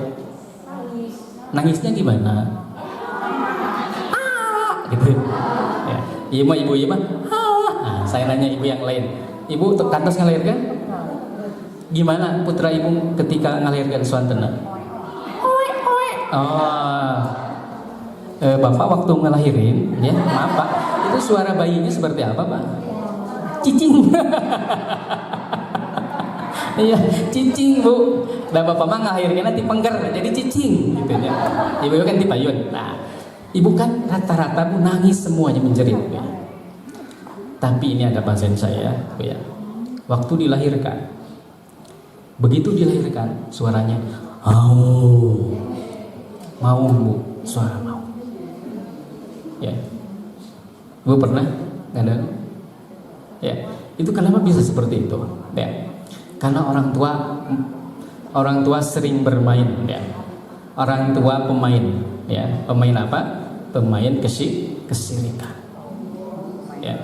Nangisnya gimana? Gitu. Ya. Ibu mah. Nah, saya nanya ibu yang lain. Ibu kantos ngalahirkeun? Gimana putra ibu ketika ngalahirkeun suantena? Oh. Bapak waktu ngelahirin, ya maaf Pak, itu suara bayinya seperti apa Pak? Cicing. Iya, cicing Bu. Dan Bapak mah ngelahirin nanti pengger, jadi cicing, gitu ya. Ibu kan dipayun. Nah, ibu kan rata-rata Bu nangis semuanya menjerit, Bu ya. Tapi ini ada pasien saya, Bu ya. Waktu dilahirkan, begitu dilahirkan, suaranya mau Bu, suara mau. Ya, Bu pernah nggak ada? Ya, itu kenapa bisa seperti itu? Ya, karena orang tua sering bermain. Ya, orang tua pemain. Ya, pemain apa? Pemain kesirikan. Ya,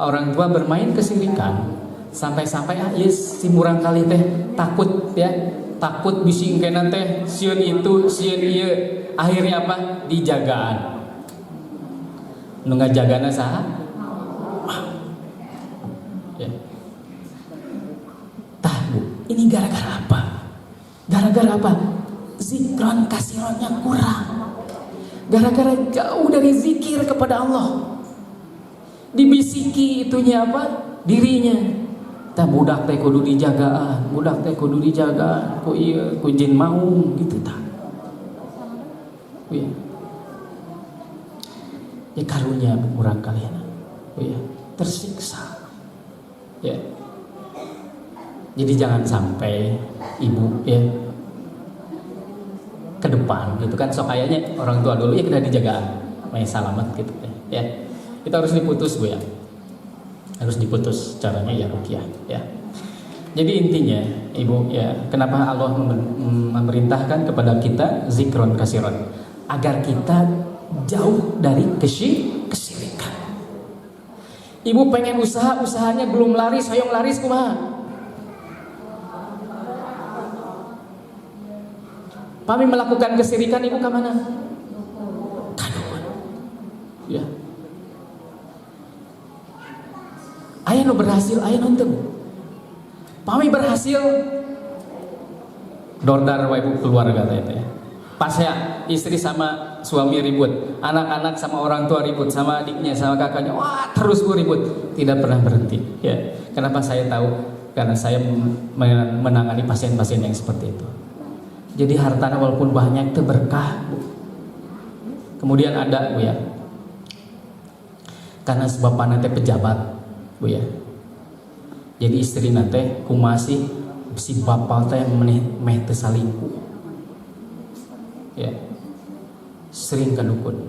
orang tua bermain kesirikan sampai-sampai si murang kali teh takut ya, takut bising kena teh sieun itu sieun ieu, akhirnya apa? Dijagaan. Nu ngajagana saha? Ya. Tah Bu, ini gara-gara apa? Gara-gara apa? Zikron kasironnya kurang. Gara-gara jauh dari zikir kepada Allah. Dibisiki itunya apa? Dirinya. Tah budak teh kudu dijagaan, budak teh kudu dijagaan, ku ieu ku jin maung gitu tah. Ya. Ya karunia kurang kalian, ya tersiksa, ya. Jadi jangan sampai ibu ya ke depan gitu kan, sok kayaknya orang tua dulu ya kita dijaga, main selamat gitu ya. Kita harus diputus Bu ya, harus diputus caranya ya ruqyah ya. Jadi intinya ibu ya, kenapa Allah memerintahkan kepada kita zikron kasiron, agar kita jauh dari kesirikan. Ibu pengen usahanya belum laris, hayong laris kumaha? Pami melakukan kesirikan, ibu ke mana? Kaduan. Ya. Aya nu berhasil, aya nu teu. Pami berhasil dordar wa ibu keluarga teh. Pas ya istri sama suami ribut, anak-anak sama orang tua ribut, sama adiknya sama kakaknya, wah terus ribut, tidak pernah berhenti. Ya, kenapa saya tahu? Karena saya menangani pasien-pasien yang seperti itu. Jadi hartanya walaupun banyak itu berkah, Bu. Kemudian ada, Bu ya, karena sebab nanti pejabat, Bu ya. Jadi istri nanti kumasi si bapak teh meh teu salingkuh. Ya, sering ke dukun.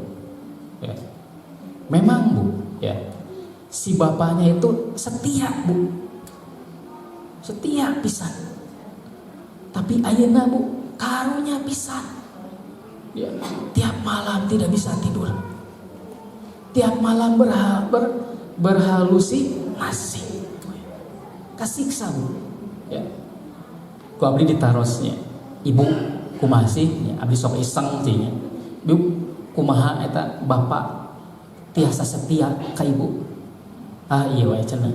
Ya, memang Bu, ya, si bapaknya itu setia Bu, setia pisan. Tapi ayeuna Bu, karunya pisan. Ya, tiap malam tidak bisa tidur. Tiap malam berhalusinasi. Kasiksa Bu. Ya, ku abdi ditarosnya. Ibu kumasih abdi sok iseng cenah. Bu, kumaha eta bapak tiasa setia ka ibu? Ah iya wae cenah.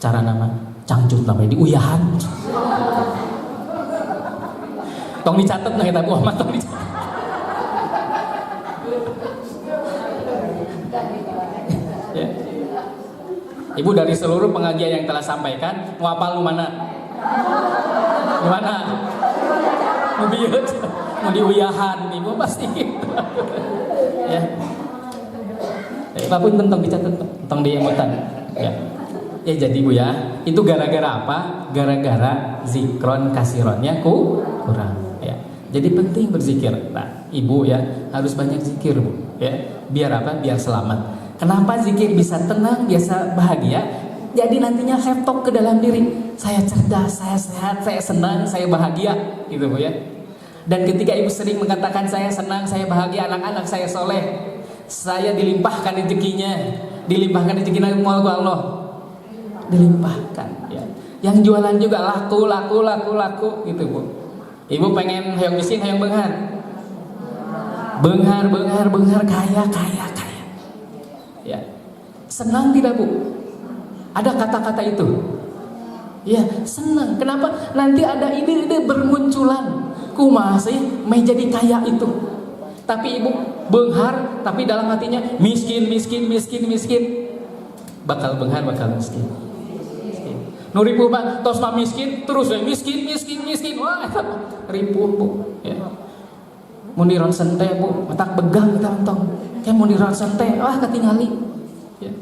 Cara nama cangcut namanya diuyahan. Tong dicatet nah eta Bu mah tong dicatet. Ya. Ibu dari seluruh pengajian yang telah sampaikan, mau apal lu mana? Di mana? Mau biut, mau diuyahan, ibu pasti gitu. Ya. Apapun tentang dicatat, tentang diemutan. Ya. Ya jadi Bu ya, itu gara-gara apa? Gara-gara zikron kasironnya kurang. Ya. Jadi penting berzikir. Nah, ibu ya harus banyak zikir Bu. Ya. Biar apa? Biar selamat. Kenapa zikir bisa tenang, biasa bahagia? Jadi nantinya laptop ke dalam diri. Saya cerdas, saya sehat, saya senang, saya bahagia, gitu Bu ya. Dan ketika ibu sering mengatakan saya senang, saya bahagia, anak-anak saya soleh, saya dilimpahkan rezekinya Allah, dilimpahkan. Ya. Yang jualan juga laku, gitu Bu. Ibu pengen hayang miskin, hayang benghar, kaya. Ya. Senang tidak Bu? Ada kata-kata itu. Ya, senang. Kenapa? Nanti ada ide-ide bermunculan. Kumaha sih may jadi kaya itu. Tapi ibu benghar, tapi dalam hatinya miskin. Bakal benghar, bakal miskin. Nu ripuh mah tos mah miskin, terus miskin. Wah, eta ripuh Bu. Ya. Mun di ronsen teh Bu, matak begang kita entong. Kayak mun di ronsen teh, wah katingali. Ya.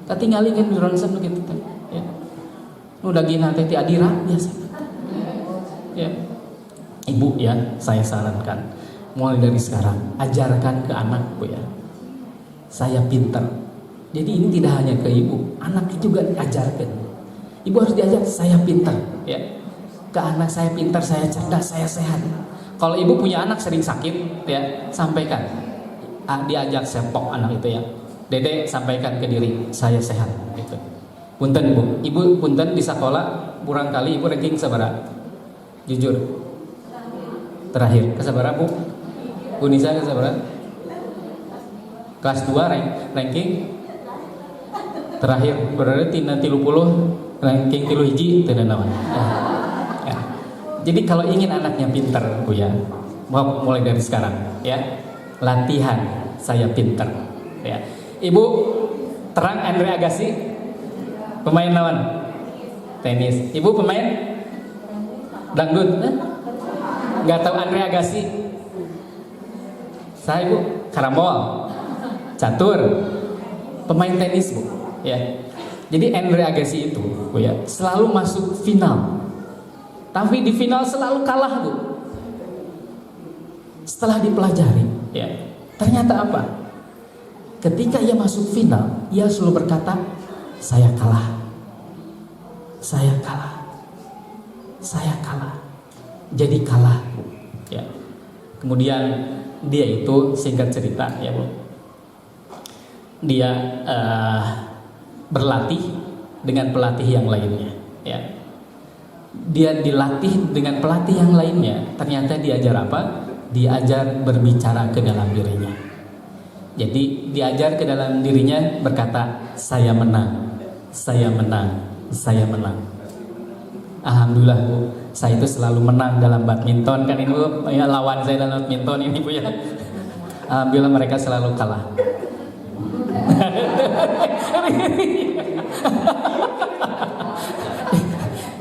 Katingali kan di ronsen begitu teh. Ya. Nu dagingna teh ti adira biasa. Ya. Ibu ya, saya sarankan mulai dari sekarang ajarkan ke anak Bu ya. Saya pintar. Jadi ini tidak hanya ke ibu, anak juga ajarkan. Ibu harus diajar saya pintar ya. Ke anak saya pintar, saya cerdas, saya sehat. Kalau ibu punya anak sering sakit ya, sampaikan. Diajak sepok anak itu ya. Dede sampaikan ke diri, saya sehat gitu. Punten Bu, ibu punten di sekolah barangkali ibu ranking sabaraha? Jujur. Terakhir, kesabaraha Bu? Unisa kesabaraha? Kelas 2 ranking terakhir, berarti tina 30 ranking 31 teu naon. Ya. Jadi kalau ingin anaknya pintar Bu ya, mulai dari sekarang ya. Latihan saya pintar ya. Ibu terang Andre Agassi pemain lawan tenis. Ibu pemain dangdut. Nggak tahu Andre Agassi. Saya Bu karambol, catur, pemain tenis Bu ya. Jadi Andre Agassi itu Bu ya selalu masuk final, tapi di final selalu kalah Bu. Setelah dipelajari ya, ternyata apa? Ketika ia masuk final, ia selalu berkata, saya kalah. Jadi kalah ya. Kemudian dia itu singkat cerita ya Bu, dia berlatih dengan pelatih yang lainnya ya. Dia dilatih dengan pelatih yang lainnya, ternyata diajar apa? Diajar berbicara ke dalam dirinya. Jadi diajar ke dalam dirinya berkata, saya menang. Alhamdulillah Bu, saya itu selalu menang dalam badminton kan ini Bu, ya, lawan saya dalam badminton ini Bu ya. Alhamdulillah mereka selalu kalah.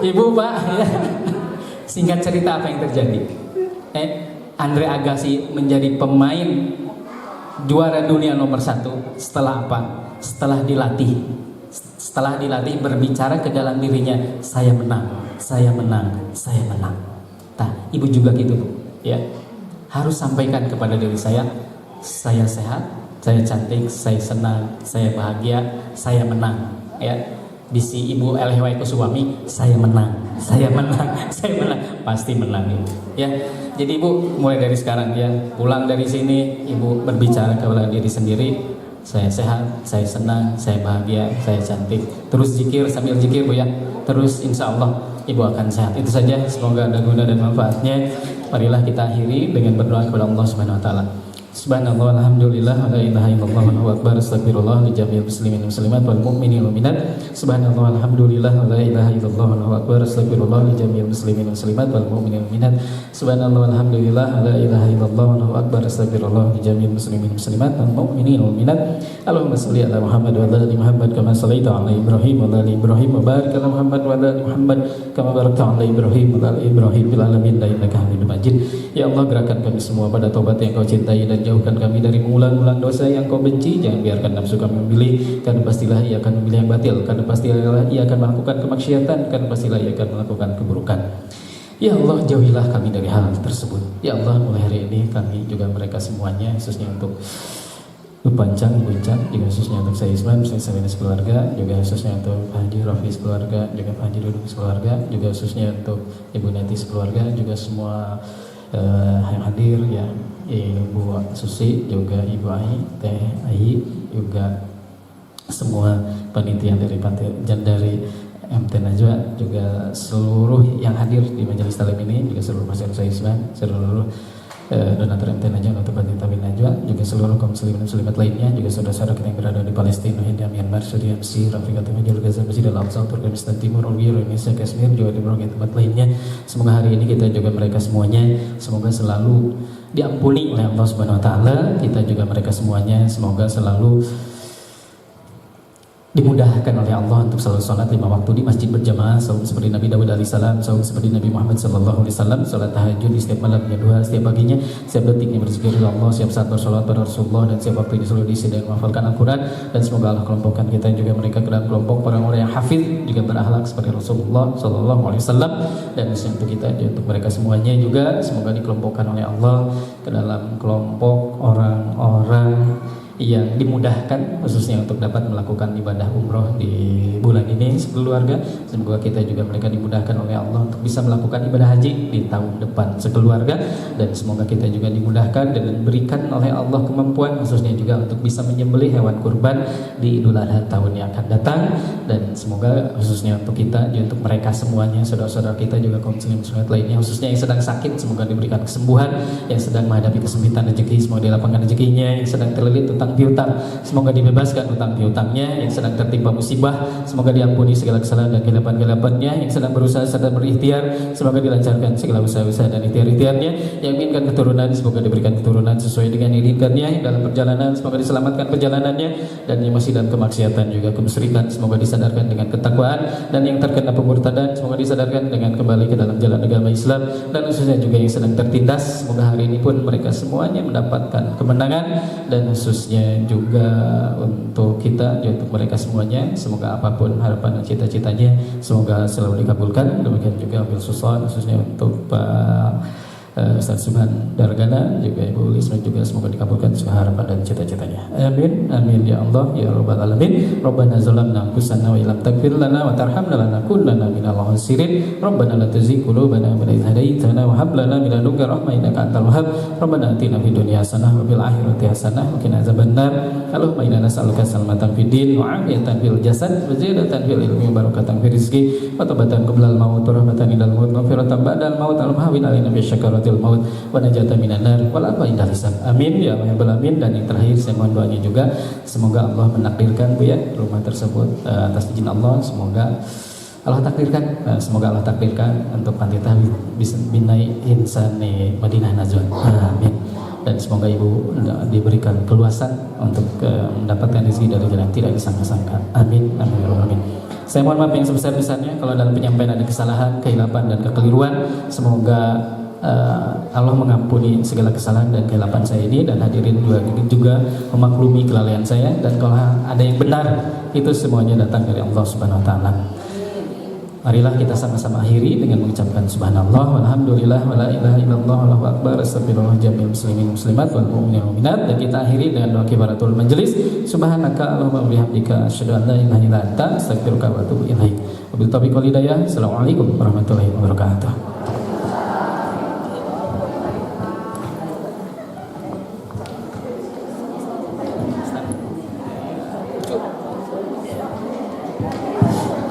Ibu Pak, ya. Singkat cerita apa yang terjadi? Andre Agassi menjadi pemain juara dunia nomor 1 setelah apa? Setelah dilatih. Setelah dilatih berbicara ke dalam dirinya, saya menang, saya menang, saya menang. Nah, ibu juga gitu Bu, ya. Harus sampaikan kepada diri saya sehat, saya cantik, saya senang, saya bahagia, saya menang, ya. Bisi Ibu Elhewai Kuswami, saya menang, saya menang, saya menang, pasti menang Ibu, ya. Jadi Ibu mulai dari sekarang ya, pulang dari sini Ibu berbicara kepada diri sendiri, saya sehat, saya senang, saya bahagia, saya cantik. Terus zikir sambil zikir Bu ya. Terus insya Allah Ibu akan sehat. Itu saja, semoga ada guna dan manfaatnya. Marilah kita akhiri dengan berdoa kepada Allah Subhanahu wa taala. Subhanallah, alhamdulillah, la ilaha illallah, wallahu akbar, astagfirullah li jami'il muslimin muslimat wal mu'minin wal mu'minat. Subhanallah, alhamdulillah, la ilaha illallah, wallahu akbar, astagfirullah li jami'il muslimin muslimat wal mu'minin wal mu'minat. Subhanallah, alhamdulillah, la ilaha illallah, wallahu akbar, astagfirullah li jami'il muslimin muslimat wal mu'minin wal mu'minat. Allahumma shalli ala Muhammad wa ala ali Muhammad kama shallaita ala Ibrahim wa ala ali Ibrahim wa barik ala Muhammad wa ala ali Muhammad kama barakta ala Ibrahim wa ala ali Ibrahim fil alamin innaka Hamidum Majid. Ya Allah, gerakan kami semua pada taubat yang Kau cintai dan jauhkan kami dari mengulang-ulang dosa yang Kau benci. Jangan biarkan nafsu kami memilih, karena pastilah ia akan memilih yang batil, karena pastilah ia akan melakukan kemaksiatan, karena pastilah ia akan melakukan keburukan. Ya Allah, jauhilah kami dari hal tersebut. Ya Allah, mulai hari ini kami juga mereka semuanya, khususnya untuk Pancang, Ibu Ican, juga khususnya untuk saya Isman, saya Sabina keluarga, juga khususnya untuk Pak Haji Rafi keluarga, juga Pak Haji Dudung keluarga, juga khususnya untuk Ibu Neti keluarga, juga semua yang hadir ya, Ibu Susi, juga Ibu Ai, Teh Ai, juga semua panitia dari dari MT Najwa, juga seluruh yang hadir di majelis taklim ini, juga seluruh masyarakat saya Isman, seluruh donatur MT Najwa atau panitia Najwa, juga seluruh kaum muslimin dan muslimat lainnya, juga saudara-saudara kita yang berada di Palestina, India, Myanmar, Syria, Mesir, Afrika Timur, Jalur Gaza, Mesir, Al-Aqsa, Turkmenistan Timur, Ulgi, Indonesia, Kashmir, juga di berbagai tempat lainnya. Semoga hari ini kita juga mereka semuanya semoga selalu diampuni oleh Allah Subhanahu wa taala. Kita juga mereka semuanya semoga selalu dimudahkan oleh Allah untuk selalu sholat 5 waktu di masjid berjamaah, selalu seperti Nabi Dawud alaihissalam, selalu seperti Nabi Muhammad sallallahu alaihi wasallam, sholat tahajud di setiap malamnya 2, setiap paginya, setiap detiknya berzikir kepada Allah, setiap saat bersolat pada Rasulullah, dan setiap waktu ini selalu diisi dengan menghafalkan Al-Quran. Dan semoga Allah kelompokkan kita juga mereka ke dalam kelompok orang-orang yang hafid, juga berakhlak seperti Rasulullah sallallahu alaihi wasallam. Dan untuk kita, untuk mereka semuanya juga semoga dikelompokkan oleh Allah ke dalam kelompok orang-orang yang dimudahkan khususnya untuk dapat melakukan ibadah umroh di bulan ini sekeluarga. Semoga kita juga mereka dimudahkan oleh Allah untuk bisa melakukan ibadah haji di tahun depan sekeluarga, dan semoga kita juga dimudahkan dan diberikan oleh Allah kemampuan khususnya juga untuk bisa menyembelih hewan kurban di Idul Adha tahun yang akan datang. Dan semoga khususnya untuk kita dan untuk mereka semuanya, saudara-saudara kita juga kaum muslimin muslimat lainnya, khususnya yang sedang sakit, semoga diberikan kesembuhan, yang sedang menghadapi kesempitan rezeki semoga dilapangkan rezekinya, yang sedang terlilit utang piutang semoga dibebaskan utang piutangnya, yang sedang tertimpa musibah semoga diampuni segala kesalahan dan kegelapan-gelapannya, yang sedang berusaha serta berikhtiar semoga dilancarkan segala usaha-usaha dan ikhtiar-ikhtiarnya, yang menginginkan keturunan semoga diberikan keturunan sesuai dengan diinginkannya, dalam perjalanan semoga diselamatkan perjalanannya, dan yang masih dalam kemaksiatan juga kemusyrikan semoga disadarkan dengan ketakwaan, dan yang terkena pemurtadan semoga disadarkan dengan kembali ke dalam jalan agama Islam, dan khususnya juga yang sedang tertindas semoga hari ini pun mereka semuanya mendapatkan kemenangan, dan khususnya juga untuk kita, untuk mereka semuanya semoga apapun harapan dan cita-citanya semoga selalu dikabulkan. Demikian juga Abil Susan khususnya untuk Pak Ustaz Subhan Dargana, juga Ibu Lisma juga semoga dikabulkan semua harapan dan cita-citanya. Amin, amin ya Allah ya Rabbal Alamin. Rabbana zalamna anfusana wa illam taghfir lana wa tarhamna lanakunanna minal khasirin. Rabbana la tuzigh qulubana ba'da idh hadaytana wa hab lana min ladunka rahmah innaka antal wahhab. Rabbana atina fid dunya hasanah wa fil akhirati hasanah wa qina azabannar. Allahumma inna nas'aluka salamatan fid din wa 'afiyatan fil jasad wa ziyadatan fil ilmi wa barakatan fil rizqi wa taubatan qabla al maut wa rahmatan indal maut wa maghfiratan ba'da al maut. Allahumma hawwin 'alaina bi syakaratil maut wa najatan minan nar wal afwa indal hisab. Amin ya rabbal alamin. Dan yang terakhir saya mohon doanya juga semoga Allah menakdirkan Bu ya rumah tersebut atas izin Allah, semoga Allah takdirkan, semoga Allah takdirkan untuk panti tahfiz bisa binai insani Madinah Najwan. Amin. Dan semoga ibu diberikan keluasan untuk mendapatkan rezeki dari jalan yang tidak disangka-sangka. Amin. Amin. Amin. Saya mohon maaf yang sebesar-besarnya kalau dalam penyampaian ada kesalahan, kehilapan dan kekeliruan. Semoga Allah mengampuni segala kesalahan dan kehilapan saya ini, dan hadirin juga memaklumi kelalaian saya, dan kalau ada yang benar itu semuanya datang dari Allah Subhanahu wa taala. Marilah kita sama-sama akhiri dengan mengucapkan subhanallah walhamdulillah wala ilaha illallah wallahu akbar astagfirullah jami'il muslimin muslimat wal mu'minin wal mu'minat. Dan kita akhiri dengan doa kifaratul majelis, subhanaka allahumma bihamdika asyhadu an la ilaha illa anta astaghfiruka wa atubu ilaik. Wabillahi taufiq wal hidayah. Assalamualaikum warahmatullahi wabarakatuh.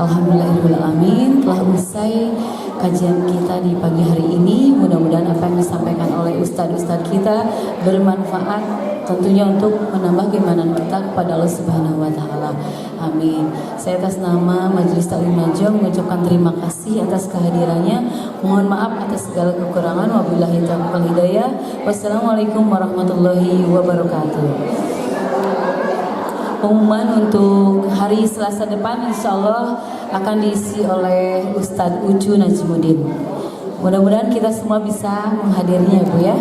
Alhamdulillahirrahmanirrahim. Telah usai kajian kita di pagi hari ini. Mudah-mudahan apa yang disampaikan oleh ustadz-ustadz kita bermanfaat tentunya untuk menambah keimanan kita kepada Allah Subhanahu wa taala. Amin. Saya atas nama Majelis Taklim Najwa mengucapkan terima kasih atas kehadirannya. Mohon maaf atas segala kekurangan. Wabillahi taufiq wal hidayah. Wassalamualaikum warahmatullahi wabarakatuh. Pengumuman untuk hari Selasa depan insya Allah akan diisi oleh Ustadz Ucu Najmuddin. Mudah-mudahan kita semua bisa menghadirinya, Bu ya.